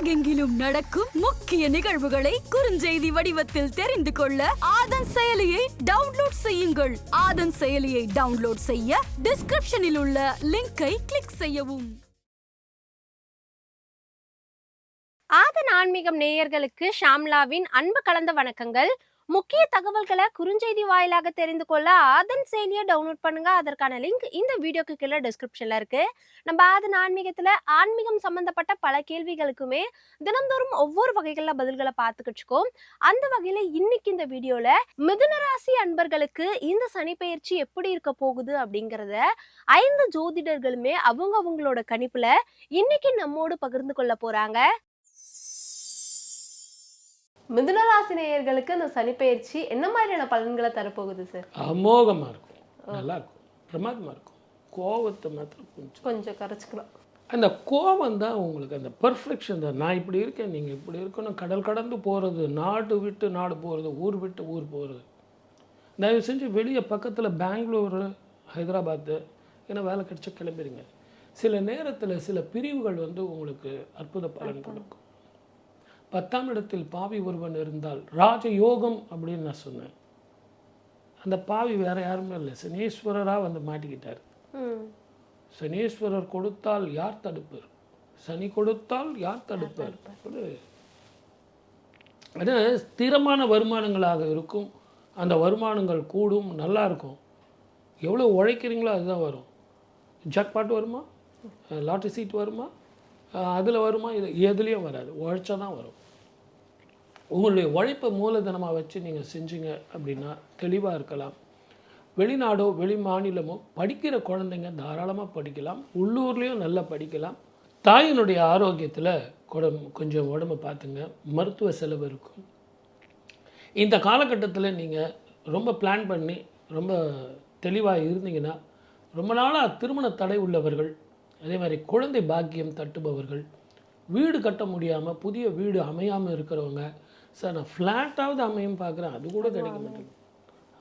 உலகெங்கிலும் நடக்கும் முக்கிய நிகழ்வுகளை குறுஞ்செய்தி வடிவத்தில் தெரிந்து கொள்ள ஆதன் செயலியை டவுன்லோட் செய்யுங்கள். ஆதன் செயலியை டவுன்லோட் செய்ய டிஸ்கிரிப்ஷனில் உள்ள லிங்கை கிளிக் செய்யவும். ஆதன் ஆன்மீகம் நேயர்களுக்கு ஷாம்லாவின் அன்பு கலந்த வணக்கங்கள். முக்கிய தகவல்களை குறுஞ்செய்தி வாயிலாக தெரிந்து கொள்ள ஆதன் செயலியை டவுன்லோட் பண்ணுங்க. அதற்கான லிங்க் இந்த வீடியோக்கு கீழே டிஸ்கிரிப்ஷன்ல இருக்கு. நம்ம ஆதன் ஆன்மீகத்துல ஆன்மீகம் சம்பந்தப்பட்ட பல கேள்விகளுக்குமே தினந்தோறும் ஒவ்வொரு வகைகள்ல பதில்களை பார்த்துக்கிட்டு இருக்கோம். அந்த வகையில இன்னைக்கு இந்த வீடியோல மிதுன ராசி அன்பர்களுக்கு இந்த சனி பெயர்ச்சி எப்படி இருக்க போகுது அப்படிங்கறத 5 ஜோதிடர்களுமே அவங்களோட கணிப்புல இன்னைக்கு நம்மோடு பகிர்ந்து கொள்ள போறாங்க. மிதுனராசி நேயர்களுக்கு இந்த சனிப்பெயர்ச்சி என்ன மாதிரியான பலன்களை தரப்போகுது சார்? அமோகமாக இருக்கும், நல்லா இருக்கும், பிரமாதமாக இருக்கும். கோபத்தை மாத்திரம் கொஞ்சம் கரைச்சிக்கலாம். அந்த கோபம் தான் உங்களுக்கு அந்த பெர்ஃபெக்ஷன் தான். நான் இப்படி இருக்கேன், நீங்கள் இப்படி இருக்கணும். கடல் கடந்து போகிறது, நாடு விட்டு நாடு போகிறது, ஊர் விட்டு ஊர் போகிறது. தயவு செஞ்சு வெளியே பக்கத்தில் பெங்களூரு, ஹைதராபாத்து ஏன்னா வேலை கிடச்சா கிளம்பிடுங்க. சில நேரத்தில் சில பிரிவுகள் உங்களுக்கு அற்புத பலன் கொடுக்கும். 10ஆம் இடத்தில் பாவி ஒருவன் இருந்தால் ராஜயோகம் அப்படின்னு நான் சொன்னேன். அந்த பாவி வேற யாருமே இல்லை, சனீஸ்வரராக மாட்டிக்கிட்டார். சனீஸ்வரர் கொடுத்தால் யார் தடுப்பார்? சனி கொடுத்தால் யார் தடுப்பார்? அது ஸ்திரமான வருமானங்களாக இருக்கும். அந்த வருமானங்கள் கூடும், நல்லா இருக்கும். எவ்வளோ உழைக்கிறீங்களோ அதுதான் வரும். ஜாக்பாட் வருமா, லாட்டரி சீட் வருமா, அதில் வருமா, இது எதுலேயும் வராது. உழைச்சா தான் வரும். உங்களுடைய உழைப்பை மூலதனமாக வச்சு நீங்கள் செஞ்சீங்க அப்படின்னா தெளிவாக இருக்கலாம். வெளிநாடோ வெளி மாநிலமோ படிக்கிற குழந்தைங்க தாராளமாக படிக்கலாம். உள்ளூர்லேயும் நல்லா படிக்கலாம். தாயினுடைய ஆரோக்கியத்தில் கொஞ்சம் உடம்பை பார்த்துங்க. மருத்துவ செலவு இருக்கும். இந்த காலகட்டத்தில் நீங்கள் ரொம்ப பிளான் பண்ணி ரொம்ப தெளிவாக இருந்தீங்கன்னா, ரொம்ப நாளாக திருமண தடை உள்ளவர்கள், அதே மாதிரி குழந்தை பாக்கியம் தட்டுபவர்கள், வீடு கட்ட முடியாமல் புதிய வீடு அமையாமல் இருக்கிறவங்க, சார் நான் ஃப்ளாட்டாவது அமையும் பார்க்குறேன், அது கூட கிடைக்க மாட்டேங்குது,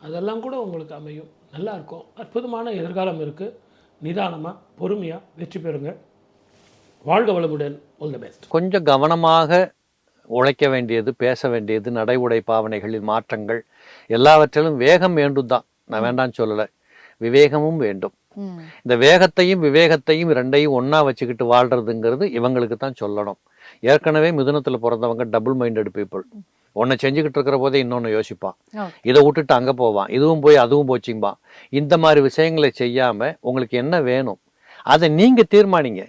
அதெல்லாம் கூட உங்களுக்கு அமையும். நல்லாயிருக்கும். அற்புதமான எதிர்காலம் இருக்குது. நிதானமாக பொறுமையாக வெற்றி பெறுங்க. வாழ்க வளமுடன். All the best. கொஞ்சம் கவனமாக உழைக்க வேண்டியது, பேச வேண்டியது, நடை உடை பாவனைகளில் மாற்றங்கள் எல்லாவற்றிலும் வேகம் வேண்டும் தான். நான் வேண்டான்னு சொல்லலை, விவேகமும் வேண்டும். இந்த வேகத்தையும் விவேகத்தையும் ரெண்டையும் ஒன்றா வச்சுக்கிட்டு வாழ்கிறதுங்கிறது இவங்களுக்கு தான் சொல்லணும். ஏற்கனவே மிதுனத்தில் பிறந்தவங்க டபுள் மைண்டட் பீப்புள். ஒன்று செஞ்சுக்கிட்டு இருக்கிற போதே இன்னொன்று யோசிப்பான், இதை விட்டுட்டு அங்கே போவான், இதுவும் போய் அதுவும் போச்சும்பான். இந்த மாதிரி விஷயங்களை செய்யாமல் உங்களுக்கு என்ன வேணும் அதை நீங்கள் தீர்மானிங்க.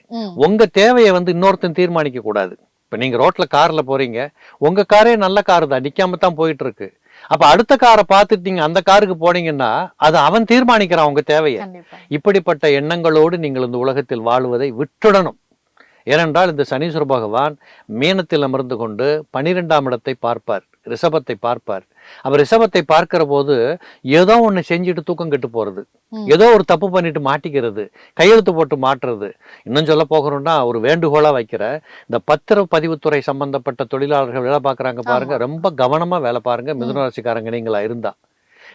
உங்கள் தேவையை இன்னொருத்தன் தீர்மானிக்க கூடாது. இப்போ நீங்கள் ரோட்டில் காரில் போகிறீங்க, உங்கள் காரே நல்ல காரு தான், நிற்காம தான் போயிட்டு இருக்கு. அப்ப அடுத்த காரை பார்த்துட்டு நீங்க அந்த காருக்கு போனீங்கன்னா அது அவன் தீர்மானிக்கிறான் உங்க தேவையை. இப்படிப்பட்ட எண்ணங்களோடு நீங்கள் இந்த உலகத்தில் வாழ்வதை விட்டுடணும். ஏனென்றால் இந்த சனீஸ்வர பகவான் மீனத்தில் அமர்ந்து கொண்டு 12ஆம் இடத்தை பார்ப்பார், ரிஷபத்தை பார்ப்பார். அவர் ரிஷபத்தை பார்க்கிற போது ஏதோ ஒன்று செஞ்சுட்டு தூக்கம் கெட்டு போறது, ஏதோ ஒரு தப்பு பண்ணிட்டு மாட்டிக்கிறது, கையெழுத்து போட்டு மாட்டுறது. இன்னும் சொல்ல போகிறோம்னா ஒரு வேண்டுகோளா வைக்கிற இந்த பத்திரப்பதிவுத்துறை சம்பந்தப்பட்ட தொழிலாளர்கள் வேலை பார்க்குறாங்க பாருங்க, ரொம்ப கவனமா வேலை பாருங்க. மிதுனராசிக்காரங்க நீங்களா இருந்தா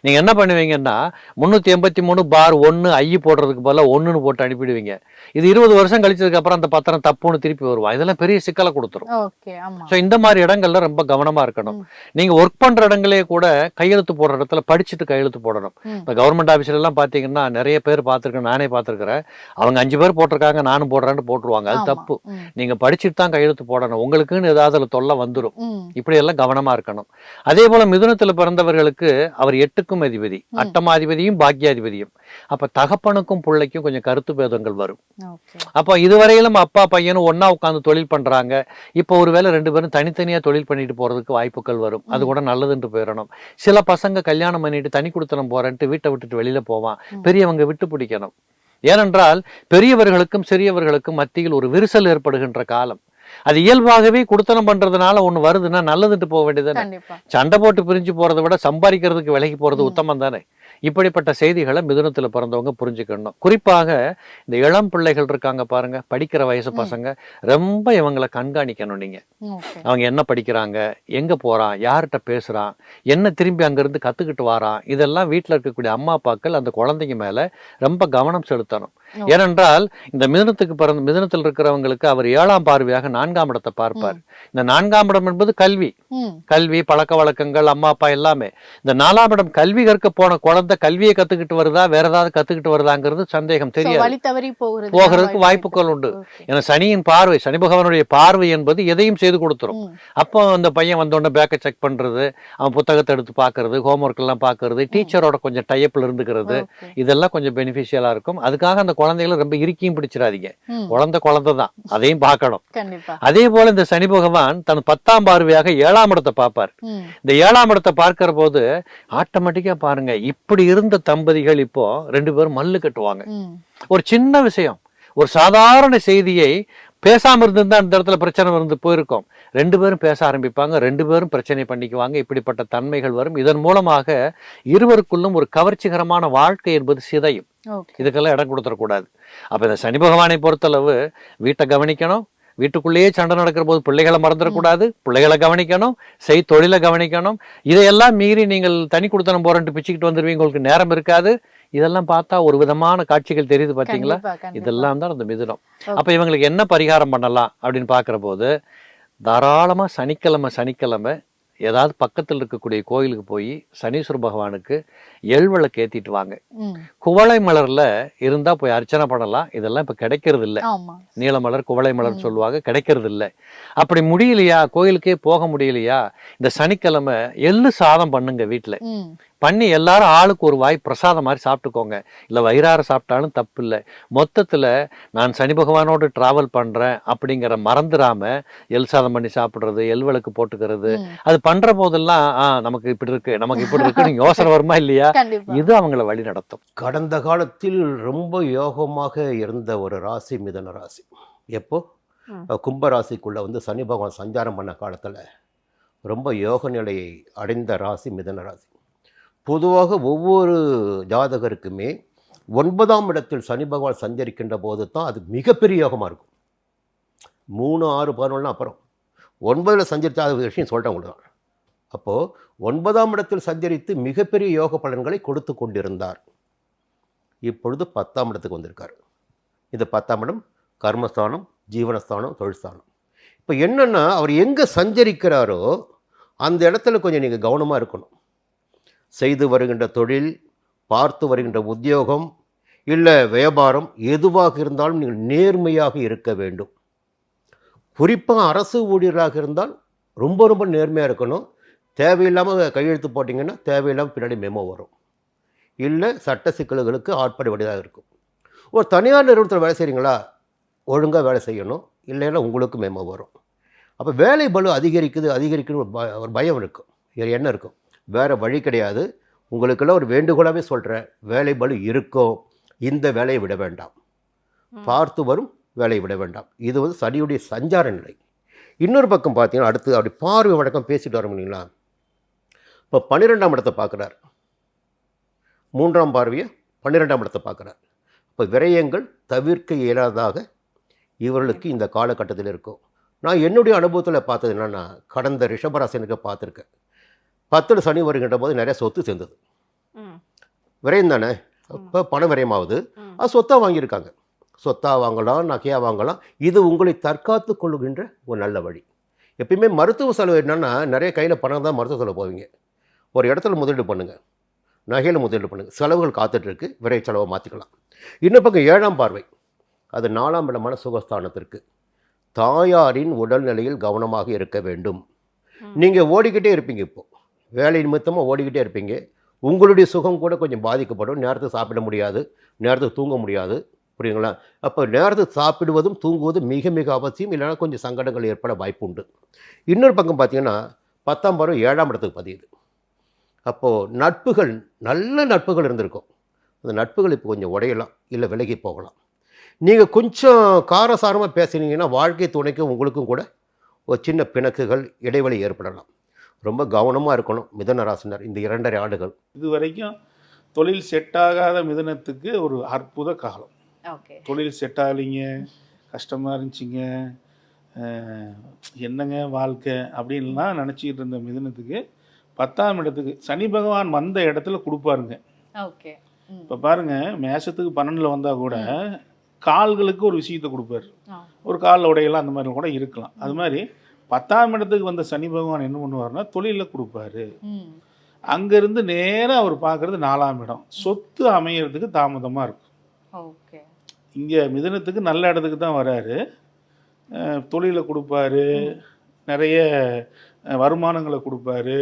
நீங்க என்ன பண்ணுவீங்கன்னா 383/1 ஐ போடுறதுக்கு பதிலாக 1ன்னு போட்டு அனுப்பிடுவீங்க. இது 20 வருஷம் கழிச்சதுக்கு அப்புறம் அந்த பத்திரம் தப்புன்னு திருப்பி வருவா. இதெல்லாம் பெரிய சிக்கலை கொடுத்துரும். ஸோ இந்த மாதிரி இடங்கள்ல ரொம்ப கவனமா இருக்கணும். நீங்க ஒர்க் பண்ற இடங்களே கூட கையெழுத்து போடுற இடத்துல படிச்சுட்டு கையெழுத்து போடணும். இப்போ கவர்மெண்ட் ஆஃபீஸ்ல எல்லாம் பாத்தீங்கன்னா நிறைய பேர் பார்த்துருக்கேன், நானே பார்த்துருக்கிறேன். அவங்க 5 பேர் போட்டிருக்காங்க, நானும் போடுறேன்னு போட்டுருவாங்க. அது தப்பு. நீங்க படிச்சுட்டு தான் கையெழுத்து போடணும். உங்களுக்குன்னு ஏதாவது அதுல தொல்லை வந்துடும். இப்படி எல்லாம் கவனமா இருக்கணும். அதே போல மிதுனத்துல பிறந்தவர்களுக்கு அவர் 8க்கும் அதிபதி, அட்டமாதிபதியும் பாக்கியாதிபதியும். அப்ப தகப்பனுக்கும் பிள்ளைக்கும் கொஞ்சம் கருத்து பேதங்கள் வரும். அப்ப இதுவரையிலும் அப்பா பையனும் ஒன்னா உட்காந்து தொழில் பண்றாங்க. இப்ப ஒருவேளை 2 பேரும் தனித்தனியா தொழில் பண்ணிட்டு போறதுக்கு வாய்ப்புகள் வரும். அது கூட நல்லதுன்னு போயிடணும். சில பசங்க கல்யாணம் பண்ணிட்டு தனி குடுத்தனம் போறேன்ட்டு வீட்டை விட்டுட்டு வெளியில போவான். பெரியவங்க விட்டு பிடிக்கணும். ஏனென்றால் பெரியவர்களுக்கும் சிறியவர்களுக்கும் மத்தியில் ஒரு விரிசல் ஏற்படுகின்ற காலம். அது இயல்பாகவே குடுத்தனம் பண்றதுனால ஒண்ணு வருதுன்னா நல்லதுட்டு போக வேண்டியதுதானே. சண்டை போட்டு பிரிஞ்சு போறதை விட சம்பாதிக்கிறதுக்கு விலகி போறது உத்தமம் தானே. இப்படிப்பட்ட செய்திகளை மிதுனத்துல பிறந்தவங்க புரிஞ்சுக்கணும். குறிப்பாக இந்த இளம் பிள்ளைகள் இருக்காங்க பாருங்க, படிக்கிற வயசு பசங்க, ரொம்ப இவங்களை கண்காணிக்கணும். நீங்க அவங்க என்ன படிக்கிறாங்க, எங்கே போகிறான், யார்கிட்ட பேசுகிறான், என்ன திரும்பி அங்கேருந்து கற்றுக்கிட்டு வாரான், இதெல்லாம் வீட்டில் இருக்கக்கூடிய அம்மா அப்பாக்கள் அந்த குழந்தைங்க மேலே ரொம்ப கவனம் செலுத்தணும். ஏனென்றால் இந்த மிதுனத்தில் இருக்கிறவங்களுக்கு அவர் 7ஆம் பார்வையாக 4ஆம் இடத்தை பார்ப்பார். இந்த 4ஆம் இடம் என்பது கல்வி பழக்க வழக்கங்கள் அம்மா அப்பா எல்லாமே. இந்த 4ஆம் இடம் கல்வி கற்க போன குழந்தை கல்வியை கற்றுக்கிட்டு வருதா வேற ஏதாவது கற்றுக்கிட்டு வருதாங்கிறது சந்தேகம் தெரியாது, போகிறதுக்கு வாய்ப்புகள் உண்டு. ஏன்னா சனியின் பார்வை, சனி பகவானுடைய பார்வை என்பது எதையும் செய்து கொடுத்துரும். அப்போ அந்த பையன் வந்தோடனே பேக்கை செக் பண்றது, அவன் புத்தகத்தை எடுத்து பார்க்கறது, ஹோம்ஒர்க் எல்லாம் பார்க்கறது, டீச்சரோட கொஞ்சம் டைப்ல இருந்துக்கிறது, இதெல்லாம் கொஞ்சம் பெனிஃபிஷியலா இருக்கும். அதுக்காக அந்த குழந்தைகளை ரொம்ப இறுக்கியும் பிடிச்சிடாதீங்க. குழந்தை தான், அதையும் பார்க்கணும். அதே போல இந்த சனி பகவான் தன் 10ஆம் பார்வையாக 7ஆம் இடத்தை பார்ப்பார். இந்த 7ஆம் இடத்தை பார்க்கிற போது ஆட்டோமேட்டிக்கா பாருங்க, இப்படி இருந்த தம்பதிகள் இப்போ 2 பேரும் மல்லு கட்டுவாங்க. ஒரு சின்ன விஷயம், ஒரு சாதாரண செய்தியை பேசாம இருந்திருந்தா அந்த இடத்துல பிரச்சனை வந்து போயிருக்கும். 2 பேரும் பேச ஆரம்பிப்பாங்க, 2 பேரும் பிரச்சனை பண்ணிக்குவாங்க. இப்படிப்பட்ட தன்மைகள் வரும். இதன் மூலமாக இருவருக்குள்ளும் ஒரு கவர்ச்சிகரமான வாழ்க்கை என்பது சிதையும். இதுக்கெல்லாம் இடம் கொடுத்துடக்கூடாது. அப்ப இந்த சனி பகவானை பொறுத்தளவு வீட்டை கவனிக்கணும், வீட்டுக்குள்ளேயே சண்டை நடக்கிற போது பிள்ளைகளை மறந்துடக்கூடாது, பிள்ளைகளை கவனிக்கணும், தொழிலை கவனிக்கணும். இதையெல்லாம் மீறி நீங்கள் தனி கொடுத்தனம் போறேன்ட்டு பிச்சுக்கிட்டு வந்துருவீங்க, உங்களுக்கு நேரம் இருக்காது. இதெல்லாம் பார்த்தா ஒரு விதமான காட்சிகள் தெரியுது பாத்தீங்களா? இதெல்லாம் தான் அந்த மிதுனம். அப்ப இவங்களுக்கு என்ன பரிகாரம் பண்ணலாம் அப்படின்னு பாக்குற போது, தாராளமா சனிக்கிழமை ஏதாவது பக்கத்தில் இருக்கக்கூடிய கோயிலுக்கு போய் சனீஸ்வர பகவானுக்கு எள்விளக்கு ஏத்திட்டு வாங்க. குவளை மலர்ல இருந்தா போய் அர்ச்சனை பண்ணலாம். இதெல்லாம் இப்ப கிடைக்கிறது இல்லை. நீலமலர் குவளை மலர் சொல்லுவாங்க, கிடைக்கிறது இல்லை. அப்படி முடியலையா, கோயிலுக்கே போக முடியலையா, இந்த சனிக்கிழமை எள்ளு சாதம் பண்ணுங்க வீட்டுல. பண்ணி எல்லாரும் ஆளுக்கு ஒரு வாய் பிரசாதம் மாதிரி சாப்பிட்டுக்கோங்க. இல்லை வயிறார சாப்பிட்டாலும் தப்பு இல்லை. மொத்தத்தில் நான் சனி பகவானோடு டிராவல் பண்ணுறேன் அப்படிங்கிற மறந்துடாம எல் சாதம் பண்ணி சாப்பிட்றது, எல் விளக்கு போட்டுக்கிறது, அது பண்ணுற போதெல்லாம் நமக்கு இப்படி இருக்குன்னு யோசனை வருமா இல்லையா? இது அவங்கள வழி நடத்தும். கடந்த காலத்தில் ரொம்ப யோகமாக இருந்த ஒரு ராசி மிதுன ராசி. எப்போ கும்பராசிக்குள்ளே சனி பகவான் சஞ்சாரம் பண்ண காலத்தில் ரொம்ப யோக நிலையை அடைந்த ராசி மிதுன ராசி. பொதுவாக ஒவ்வொரு ஜாதகருக்குமே 9ஆம் இடத்தில் சனி பகவான் சஞ்சரிக்கின்ற போது தான் அது மிகப்பெரிய யோகமாக இருக்கும். 3, 6, 11 அப்புறம் 9ல் சஞ்சரித்த விஷயம் சொல்லிட்டேன் உங்களுக்கு. அப்போது 9ஆம் இடத்தில் சஞ்சரித்து மிகப்பெரிய யோக பலன்களை கொடுத்து கொண்டிருந்தார். இப்பொழுது 10ஆம் இடத்துக்கு வந்திருக்கார். இந்த 10ஆம் இடம் கர்மஸ்தானம், ஜீவனஸ்தானம், தொழில்ஸ்தானம். இப்போ என்னென்னா, அவர் எங்கே சஞ்சரிக்கிறாரோ அந்த இடத்துல கொஞ்சம் நீங்கள் கவனமாக இருக்கணும். செய்து வருகின்ற தொழில், பார்த்து வருகின்ற உத்தியோகம், இல்லை வியாபாரம், எதுவாக இருந்தாலும் நீங்கள் நேர்மையாக இருக்க வேண்டும். குறிப்பாக அரசு ஊழியர்களாக இருந்தால் ரொம்ப ரொம்ப நேர்மையாக இருக்கணும். தேவையில்லாமல் கையெழுத்து போட்டிங்கன்னா தேவையில்லாமல் பின்னாடி மெமோ வரும், இல்லை சட்ட சிக்கல்களுக்கு ஆட்பட வேண்டியதாக இருக்கும். ஒரு தனியார் நிறுவனத்தில் வேலை செய்கிறீங்களா, ஒழுங்காக வேலை செய்யணும், இல்லைன்னா உங்களுக்கு மெமோ வரும். அப்போ வேலை பளு அதிகரிக்குன்னு ஒரு பயம் இருக்கும், எண்ணம் இருக்கும். வேறு வழி கிடையாது. உங்களுக்கெல்லாம் ஒரு வேண்டுகோளாகவே சொல்கிறேன், வேலை பளு இருக்கும், இந்த வேலையை விட வேண்டாம், பார்த்து வரும் வேலையை விட வேண்டாம். இது சனியுடைய சஞ்சார நிலை. இன்னொரு பக்கம் பார்த்தீங்கன்னா, அடுத்து அப்படி பார்வை வழக்கம் பேசிட்டு வர முடியுங்களா? இப்போ 12ஆம் இடத்தை பார்க்குறார், 3ஆம் பார்வையை 12ஆம் இடத்தை பார்க்குறார். இப்போ விரயங்கள் தவிர்க்க இயலாததாக இவர்களுக்கு இந்த காலகட்டத்தில் இருக்கும். நான் என்னுடைய அனுபவத்தில் பார்த்தது என்னென்னா, கடந்த ரிஷபராசினுக்கு பார்த்துருக்கேன். 10ல் சனி வருகின்ற போது நிறைய சொத்து சேர்ந்தது. விரயம் தானே, இப்போ பண விரயமாகுது. அது சொத்தாக வாங்கியிருக்காங்க. சொத்தாக வாங்கலாம், நகையாக வாங்கலாம். இது உங்களை தற்காத்து கொள்ளுகின்ற ஒரு நல்ல வழி. எப்பயுமே மருத்துவ செலவு என்னென்னா, நிறைய கையில் பணம் தான் மருத்துவ செலவு போவீங்க. ஒரு இடத்துல முதலீடு பண்ணுங்கள், நகையில் முதலீடு பண்ணுங்கள், செலவுகள் காத்துட்ருக்கு, விரைய செலவை மாற்றிக்கலாம். இன்னும் பக்கம் 7ஆம் பார்வை, அது 4ஆம் இடமான சுகஸ்தானத்திற்கு. தாயாரின் உடல்நிலையில் கவனமாக இருக்க வேண்டும். நீங்கள் ஓடிக்கிட்டே இருப்பீங்க, இப்போது வேலை நிமித்தமாக ஓடிக்கிட்டே இருப்பீங்க. உங்களுடைய சுகம் கூட கொஞ்சம் பாதிக்கப்படும். நேரத்துக்கு சாப்பிட முடியாது, நேரத்துக்கு தூங்க முடியாது, புரியுங்களா? அப்போ நேரத்துக்கு சாப்பிடுவதும் தூங்குவதும் மிக மிக அவசியம். இல்லைனா கொஞ்சம் சங்கடங்கள் ஏற்பட வாய்ப்பு உண்டு. இன்னொரு பக்கம் பார்த்தீங்கன்னா, 10ஆம் பார்வை 7ஆம் இடத்துக்கு பதியுது. அப்போது நட்புகள், நல்ல நட்புகள் இருந்திருக்கும். அந்த நட்புகள் இப்போ கொஞ்சம் உடையலாம், இல்லை விலகி போகலாம். நீங்கள் கொஞ்சம் காரசாரமாக பேசுனீங்கன்னா வாழ்க்கை துணைக்கும் உங்களுக்கும் கூட ஒரு சின்ன பிணக்குகள், இடைவெளி ஏற்படலாம். ரொம்ப கவனமாக இருக்கணும் மிதுன ராசினர் இந்த 2.5 ஆண்டுகள். இது வரைக்கும் தொழில் செட் ஆகாத மிதுனத்துக்கு ஒரு அற்புத காலம். தொழில் செட் ஆகலைங்க, கஷ்டமாக இருந்துச்சிங்க, என்னங்க வாழ்க்கை அப்படின்லாம் நினச்சிக்கிட்டு இருந்த மிதுனத்துக்கு 10ஆம் இடத்துக்கு சனி பகவான் வந்த இடத்துல கொடுப்பாருங்க. ஓகே. இப்போ பாருங்க, மேஷத்துக்கு 12ல் வந்தால் கூட கால்களுக்கு ஒரு விஷயத்தை கொடுப்பாரு. ஒரு காலில் உடையலாம் அந்த மாதிரி கூட இருக்கலாம். அது மாதிரி 10ஆம் இடத்துக்கு வந்த சனி பகவான் என்ன பண்ணுவார்னா தொழிலில் கொடுப்பாரு. அங்கேருந்து நேராக அவர் பார்க்குறது 4ஆம் இடம். சொத்து அமையறதுக்கு தாமதமாக இருக்கும். ஓகே. இங்கே மிதுனத்துக்கு நல்ல இடத்துக்கு தான் வராரு. தொழிலை கொடுப்பாரு, நிறைய வருமானங்களை கொடுப்பாரு.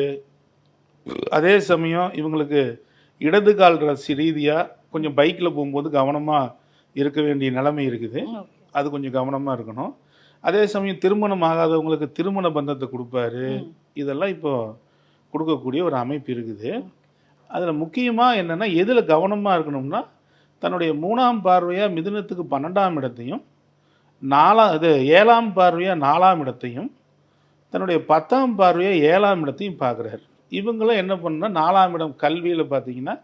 அதே சமயம் இவங்களுக்கு இடது கால் ராசி ரீதியாக கொஞ்சம் பைக்கில் போகும்போது கவனமாக இருக்க வேண்டிய நிலைமை இருக்குது. அது கொஞ்சம் கவனமாக இருக்கணும். அதே சமயம் திருமணம் ஆகாதவங்களுக்கு திருமண பந்தத்தை கொடுப்பாரு. இதெல்லாம் இப்போ கொடுக்கக்கூடிய ஒரு அமைப்பு இருக்குது. அதில் முக்கியமாக என்னென்னா எதில் கவனமாக இருக்கணும்னா தன்னுடைய 3ஆம் பார்வையாக மிதுனத்துக்கு 12ஆம் இடத்தையும் 7ஆம் பார்வையாக 4ஆம் இடத்தையும் தன்னுடைய 10ஆம் பார்வையாக 7ஆம் இடத்தையும் பார்க்குறாரு. இவங்களும் என்ன பண்ணால் 4ஆம் இடம் கல்வியில் பார்த்தீங்கன்னா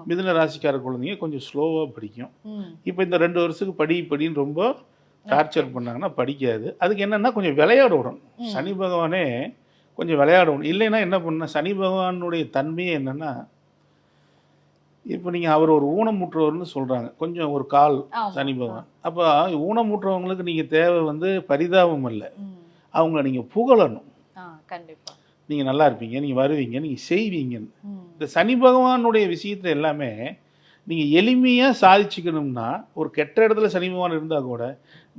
மிதுன ராசிக்கார குழந்தைங்க கொஞ்சம் ஸ்லோவாக படிக்கும். இப்போ இந்த 2 வருஷத்துக்கு படின்னு ரொம்ப டார்ச்சர் பண்ணாங்கன்னா படிக்காது. அதுக்கு என்னென்னா கொஞ்சம் விளையாட விடணும். சனி பகவானே கொஞ்சம் விளையாட விடணும். இல்லைன்னா என்ன பண்ண சனி பகவானுடைய தன்மையே என்னென்னா இப்போ நீங்கள் அவர் ஒரு ஊனமுற்றவர்னு சொல்கிறாங்க. கொஞ்சம் ஒரு கால் சனி பகவான். அப்போ ஊனமுற்றவங்களுக்கு நீங்கள் தேவை பரிதாபம் இல்லை, அவங்கள நீங்கள் புகழணும். கண்டிப்பாக நீங்கள் நல்லா இருப்பீங்க, நீங்கள் வருவீங்க, நீங்கள் செய்வீங்கன்னு. இந்த சனி பகவானுடைய விஷயத்தில் எல்லாமே நீங்கள் எளிமையாக சாதிச்சுக்கணும்னா ஒரு கெட்ட இடத்துல சனி பகவான் இருந்தால் கூட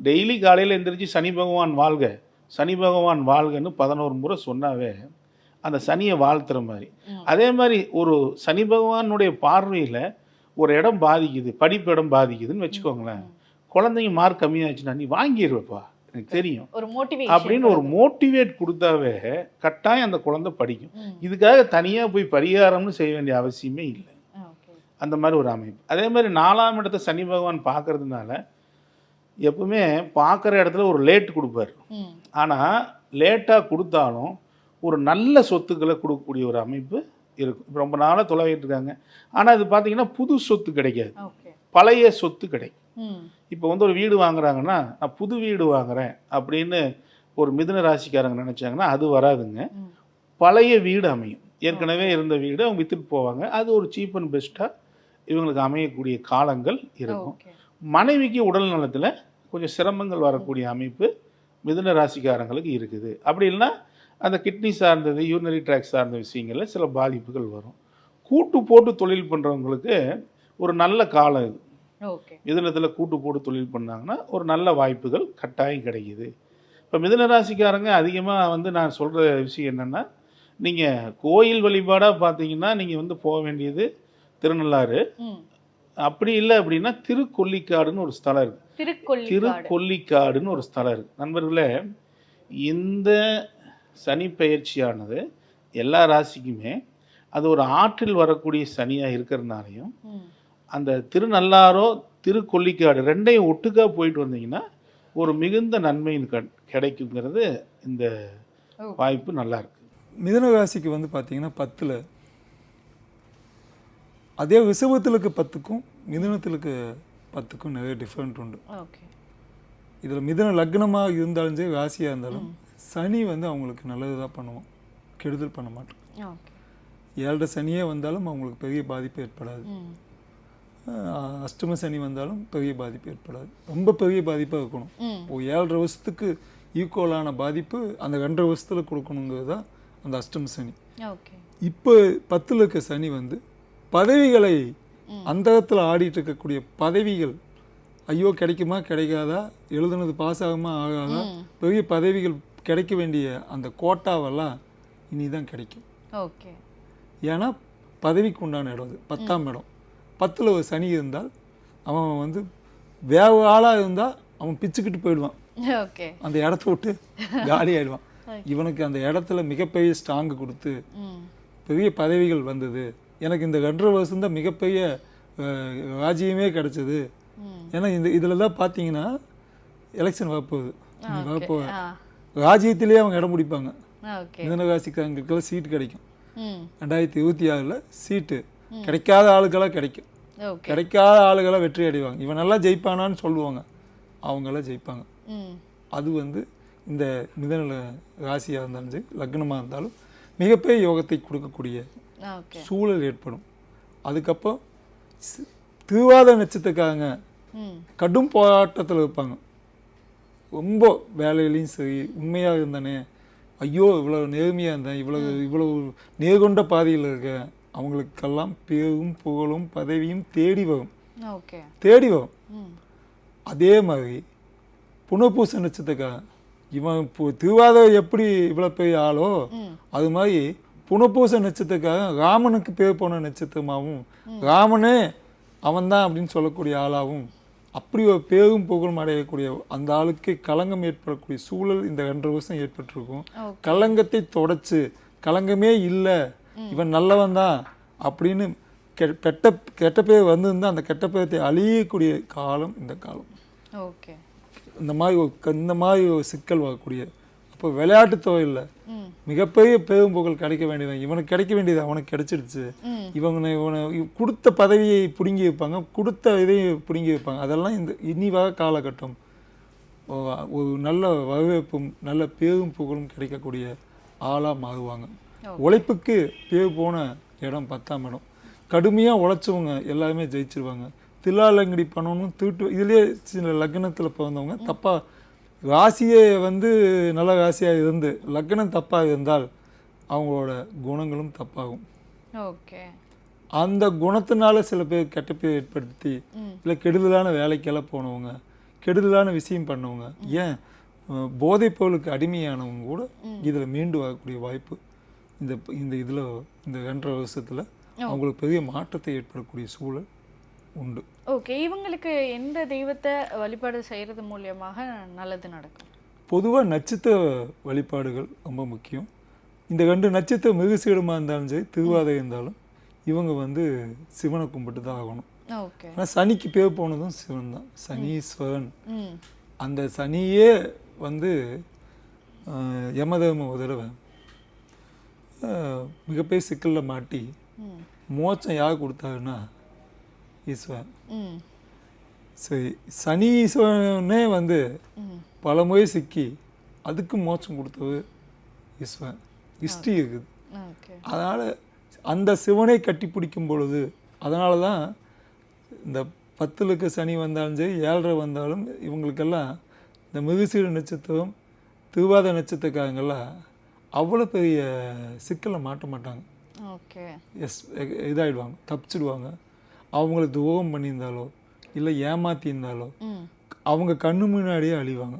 டெய்லி காலையில் எழுந்திரிச்சு சனி பகவான் வாழ்க சனி பகவான் வாழ்கன்னு 11 முறை சொன்னாவே அந்த சனியை வாழ்த்துற மாதிரி. அதே மாதிரி ஒரு சனி பகவானுடைய பார்வையில் ஒரு இடம் பாதிக்குது, படிப்பு இடம் பாதிக்குதுன்னு வச்சுக்கோங்களேன், குழந்தைங்க மார்க் கம்மியாச்சுன்னா நீ வாங்கிடுவேப்பா எனக்கு தெரியும் அப்படின்னு ஒரு மோட்டிவேட் கொடுத்தாவே கட்டாயம் அந்த குழந்தை படிக்கும். இதுக்காக தனியாக போய் பரிகாரம்னு செய்ய வேண்டிய அவசியமே இல்லை. அந்த மாதிரி ஒரு அமைப்பு. அதே மாதிரி 4ஆம் இடத்தை சனி பகவான் பார்க்கறதுனால எப்பவுமே பார்க்குற இடத்துல ஒரு லேட் கொடுப்பார். ஆனால் லேட்டாக கொடுத்தாலும் ஒரு நல்ல சொத்துக்களை கொடுக்கக்கூடிய ஒரு அமைப்பு இருக்கும். இப்போ ரொம்ப நாளாக தொலைவிட்டு இருக்காங்க, ஆனால் அது பார்த்தீங்கன்னா புது சொத்து கிடைக்காது, பழைய சொத்து கிடைக்கும். இப்போ ஒரு வீடு வாங்குறாங்கன்னா நான் புது வீடு வாங்குறேன் அப்படின்னு ஒரு மிதுன ராசிக்காரங்க நினச்சாங்கன்னா அது வராதுங்க. பழைய வீடு அமையும். ஏற்கனவே இருந்த வீடு அவங்க விற்றுட்டு போவாங்க. அது ஒரு சீப் அண்ட் பெஸ்ட்டாக இவங்களுக்கு அமையக்கூடிய காலங்கள் இருக்கும். மனைவிக்கு உடல் நலத்தில் கொஞ்சம் சிரமங்கள் வரக்கூடிய அமைப்பு மிதுன ராசிக்காரங்களுக்கு இருக்குது. அப்படி இல்லைன்னா அந்த கிட்னி சார்ந்தது, யூரினரி ட்ராக் சார்ந்த விஷயங்களில் சில பாதிப்புகள் வரும். கூட்டு போட்டு தொழில் பண்ணுறவங்களுக்கு ஒரு நல்ல காலம் இது. மிதுனத்தில் கூட்டு போட்டு தொழில் பண்ணாங்கன்னா ஒரு நல்ல வாய்ப்புகள் கட்டாயம் கிடைக்குது. இப்போ மிதுன ராசிக்காரங்க அதிகமாக நான் சொல்கிற விஷயம் என்னென்னா, நீங்கள் கோயில் வழிபாடாக பார்த்தீங்கன்னா நீங்கள் போக வேண்டியது திருநள்ளாறு. அப்படி இல்லை அப்படின்னா திருக்கொல்லிக்காடுன்னு ஒரு ஸ்தலம் இருக்குது. திருக்கொல்லிக்காடுன்னு ஒரு ஸ்தலம் இருக்குது. நண்பர்களே, இந்த சனி பெயர்ச்சியானது எல்லா ராசிக்குமே அது ஒரு ஆற்றில் வரக்கூடிய சனியாக இருக்கிறதுனாலையும் அந்த திருநள்ளாரோ திருக்கொல்லிக்காடு ரெண்டையும் ஒட்டுக்காக போயிட்டு வந்தீங்கன்னா ஒரு மிகுந்த நன்மையின் கிடைக்குங்கிறது இந்த வாய்ப்பு நல்லா இருக்கு. மிதுன ராசிக்கு பார்த்தீங்கன்னா 10ல் அதே ரிஷபத்திலுக்கு 10க்கும் மிதுனத்திலுக்கு 10க்கும் நிறைய டிஃப்ரெண்ட் உண்டு. இதில் மிதுன லக்னமாக இருந்தாலும் சரி ராசியாக இருந்தாலும் சனி அவங்களுக்கு நல்லது தான் பண்ணுவோம், கெடுதல் பண்ண மாட்டோம். 7 சனியே வந்தாலும் அவங்களுக்கு பெரிய பாதிப்பு ஏற்படாது. அஷ்டம சனி வந்தாலும் பெரிய பாதிப்பு ஏற்படாது. ரொம்ப பெரிய பாதிப்பாக இருக்கணும். இப்போ 7.5 வருஷத்துக்கு ஈக்குவலான பாதிப்பு அந்த 2.5 வருஷத்தில் கொடுக்கணுங்கிறது தான் அந்த அஷ்டம சனி. இப்போ 10ல் இருக்க சனி பதவிகளை அந்தகத்தில் ஆடிட்டு இருக்கக்கூடிய பதவிகள், ஐயோ கிடைக்குமா கிடைக்காதா, எழுதுனது பாஸ் ஆகுமா ஆகாதா, பெரிய பதவிகள் கிடைக்க வேண்டிய அந்த கோட்டாவெல்லாம் இனிதான் கிடைக்கும். ஏன்னா பதவிக்கு உண்டான இடம் அது 10ஆம் இடம். 10ல் ஒரு சனி இருந்தால் அவன் வேற ஆளாக இருந்தால் அவன் பிச்சுக்கிட்டு போயிடுவான், அந்த இடத்த விட்டு காலி ஆயிடுவான். இவனுக்கு அந்த இடத்துல மிகப்பெரிய ஸ்ட்ராங்கு கொடுத்து பெரிய பதவிகள் வந்தது. எனக்கு இந்த 2.5 வருஷம் தான் மிகப்பெரிய ராஜ்யமே கிடைச்சது. ஏன்னா இதில் தான் பார்த்தீங்கன்னா எலெக்ஷன் வரப்போகுது. ராஜ்யத்திலே அவங்க இடம் பிடிப்பாங்க. மிதுன ராசிக்காரங்களுக்கெல்லாம் சீட்டு கிடைக்கும். 2026 சீட்டு கிடைக்காத ஆளுக்கெல்லாம் கிடைக்கும். கிடைக்காத ஆளுகளாக வெற்றி அடைவாங்க. இவன் நல்லா ஜெயிப்பானான்னு சொல்லுவாங்க, அவங்களாம் ஜெயிப்பாங்க. அது இந்த மிதன ராசியாக இருந்தாலும் சரி லக்னமாக இருந்தாலும் மிகப்பெரிய யோகத்தை கொடுக்கக்கூடிய ஓகே சூழல் ஏற்படும். அதுக்கப்புறம் திருவாத நட்சத்திரக்காரங்க கடும் போராட்டத்தில் இருப்பாங்க. ரொம்ப வேலையிலையும் சரி, உண்மையாக இருந்தானே, ஐயோ இவ்வளோ நேர்மையாக இருந்தேன், இவ்வளவு நேர்கொண்ட பாதையில் இருக்கேன், அவங்களுக்கெல்லாம் பேரும் புகழும் பதவியும் தேடி வரும். ஓகே தேடி வரும். அதே மாதிரி புனர்பூச நட்சத்திரக்காரன் இவன் இப்போ திருவாத எப்படி இவ்வளோ பெரிய ஆளோ அது மாதிரி புனர்பூச நட்சத்திரக்காரன் ராமனுக்கு பேர் போன நட்சத்திரமாகவும் ராமனே அவன்தான் அப்படின்னு சொல்லக்கூடிய ஆளாகவும் அப்படி ஒரு பேரும் புகழும் அடையக்கூடிய அந்த ஆளுக்கு களங்கம் ஏற்படக்கூடிய சூழல் இந்த 2 வருஷம் ஏற்பட்டிருக்கும். களங்கத்தை தொடச்சு களங்கமே இல்லை இவன் நல்லவன் தான் அப்படின்னு கெட்ட பேர் வந்திருந்தால் அந்த கெட்ட பேரத்தை அழியக்கூடிய காலம் இந்த காலம். ஓகே இந்த மாதிரி ஒரு சிக்கல் வரக்கூடிய அப்போ விளையாட்டு தொழிலில் மிகப்பெரிய பெரும் புகழ் கிடைக்க வேண்டியது இவனுக்கு கிடைக்க வேண்டியது அவனுக்கு கிடைச்சிடுச்சு. இவனை கொடுத்த பதவியை பிடுங்கி வைப்பாங்க, கொடுத்த இதையும் பிடுங்கி வைப்பாங்க. அதெல்லாம் இந்த இனி வர காலகட்டம் ஒரு நல்ல வரவேற்பும் நல்ல பேரும் புகழும் கிடைக்கக்கூடிய ஆளாக மாறுவாங்க. உழைப்புக்கு பேர் போன இடம் 10ஆம் இடம். கடுமையாக உழைச்சவங்க எல்லாருமே ஜெயிச்சிருவாங்க. தில்லாலங்கடி பண்ணணும் தீட்டு இதுலேயே சில லக்னத்தில் பிறந்தவங்க தப்பாக ராசியே நல்ல ராசியாக இருந்து லக்னம் தப்பாக இருந்தால் அவங்களோட குணங்களும் தப்பாகும். ஓகே அந்த குணத்தினால சில பேர் கெட்ட பேர் ஏற்படுத்தி இல்லை கெடுதலான வேலைக்கெல்லாம் போனவங்க, கெடுதலான விஷயம் பண்ணவங்க, ஏன் போதைப் பொருளுக்கு அடிமையானவங்க கூட இதில் மீண்டு வரக்கூடிய வாய்ப்பு இந்த இதில் இந்த 2.5 வருஷத்தில் அவங்களுக்கு பெரிய மாற்றத்தை ஏற்படக்கூடிய சூழல் உண்டு. ஓகே இவங்களுக்கு எந்த தெய்வத்தை வழிபாடு செய்கிறது மூலியமாக நல்லது நடக்கும்? பொதுவாக நட்சத்திர வழிபாடுகள் ரொம்ப முக்கியம். இந்த 2 நட்சத்திரம் மிருகசீடமாக இருந்தாலும் சரி திருவாதை இருந்தாலும் இவங்க சிவனை கும்பிட்டு தான் ஆகணும். ஓகே ஆனால் சனிக்கு பேர் போனதும் சிவன் தான், சனீஸ்வரன். அந்த சனியே யமதர்ம ஒரு தடவை மிகப்பெரிய சிக்கலில் மாட்டி மோட்சம் யார் கொடுத்தாருன்னா ஈஸ்வரன். சரி சனி ஈஸ்வரனே பல முறை சிக்கி அதுக்கு மோட்சம் கொடுத்தது ஈஸ்வரன். ஹிஸ்ட்ரி இருக்குது. அதனால் அந்த சிவனை கட்டி பிடிக்கும் பொழுது அதனால தான் இந்த 10லுக்கு சனி வந்தாலும் சரி 7.5 வந்தாலும் இவங்களுக்கெல்லாம் இந்த மிருகசீட நட்சத்திரம் திருவாத நட்சத்திரக்காரங்கெல்லாம் அவ்வளோ பெரிய சிக்கலை மாட்ட மாட்டாங்க. ஓகே இதாகிடுவாங்க, தப்பிச்சிடுவாங்க. அவங்கள துரோகம் பண்ணியிருந்தாலோ இல்லை ஏமாற்றியிருந்தாலோ அவங்க கண்ணு முன்னாடியே அழிவாங்க,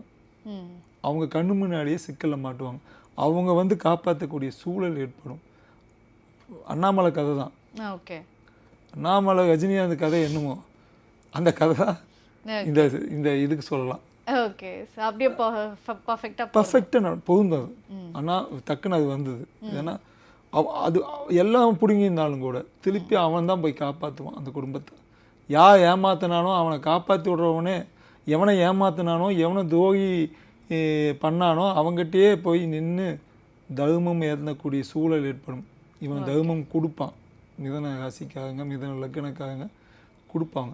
அவங்க கண்ணு முன்னாடியே சிக்கலில் மாட்டுவாங்க. அவங்க காப்பாற்றக்கூடிய சூழல் ஏற்படும். அண்ணாமலை கதை தான். ஓகே அண்ணாமலை ரஜினிகாந்த் கதை என்னமோ அந்த கதை தான் இந்த இதுக்கு சொல்லலாம். ஓகே அப்படியே பர்ஃபெக்டாக பொருந்தது. ஆனால் டக்குன்னு அது வந்தது. ஏன்னா அது எல்லாம் பிடுங்கியிருந்தாலும் கூட திருப்பி அவன் தான் போய் காப்பாற்றுவான் அந்த குடும்பத்தை. யார் ஏமாத்தினானோ அவனை காப்பாற்றி விடுறவனே, எவனை ஏமாத்தினானோ எவனை துரோகி பண்ணானோ அவங்ககிட்டயே போய் நின்று தர்மம் ஏறக்கூடிய சூழல் ஏற்படும். இவன் தர்மம் கொடுப்பான். மிதன ராசிக்காரங்க மிதன லக்னக்காரங்க கொடுப்பாங்க.